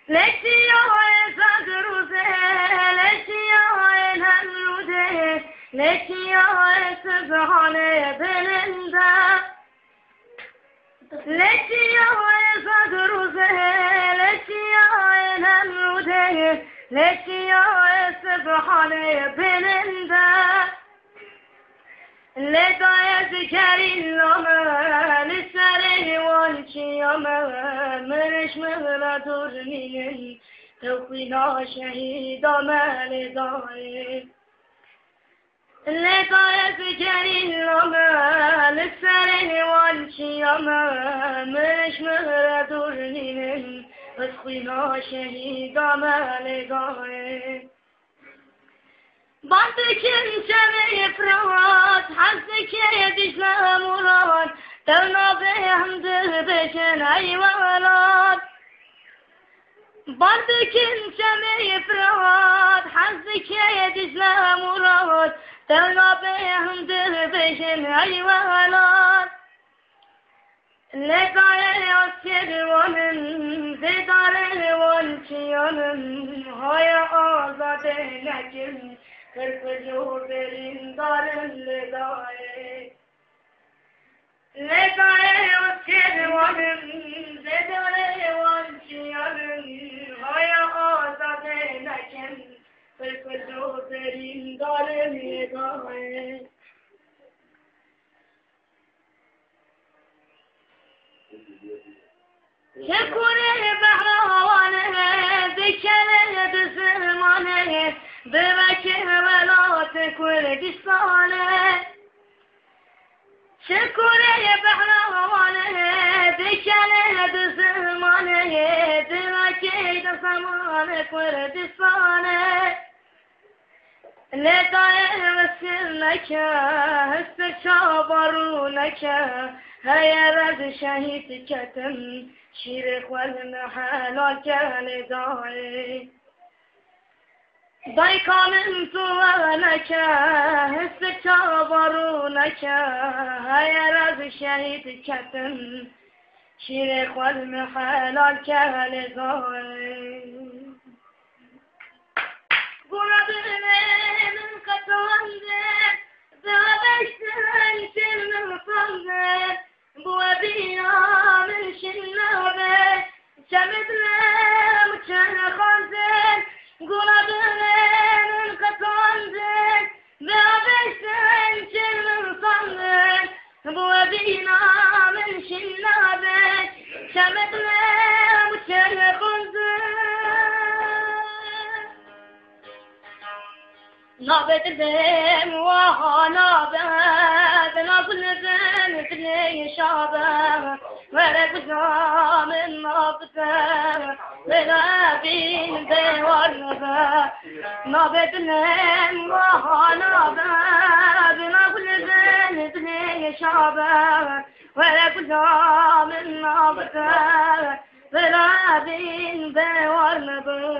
لشياء صدروزه لشياء الهمروده لشياء سبحانه بلنده لشياء صدروزه لشياء الهمروده لشياء سبحانه بلنده لداية ذكري لما لسره والشيامة مرش مغلا درنين توقينا شهيدا ما لداية لداية ذكري لما لسره والشيامة مرش مغلا درنين توقينا شهيدا ما لداية بعدك انشمي افراد حزك يدش مراد تونا بهم دربشن اي ولاد بعدك انشمي افراد حزك يدش مراد تونا بهم دربشن اي ولاد لداية يسير ومن زدار والشيان هاي آزاد نجم كرفجو برين دارن لداية لداية يسير ومن زدار والشيان هاي آزاد نجم كرفجو برين دارن لداية شكوري بحروانه ذكره بزمانه بمكه ولات كردستانه شكوري بحروانه ذكره بزمانه بمكه زمان كردستانه لداية وسلك استشابرونك هيا رد شهيد كتم شيرك والمحلال كالداعي ضيقا من طوالك استشابرونك هيا رد شهيد كتم شيرك والمحلال كالداعي من قطعندك ذهبشتن شن صندك بوابينا من شنابك شمدنا مكان خانزك من قطعندك ذهبشتن شن صندك بوابينا من شنابك شمدنا مكان خانزك نابت بهم وهانابت نقل بهم تلي شابه ولك زامن نابته ولا بين بورنبه نابت بهم وهانابت نقل بهم تلي شابه ولك زامن نابته ولا بين بورنبه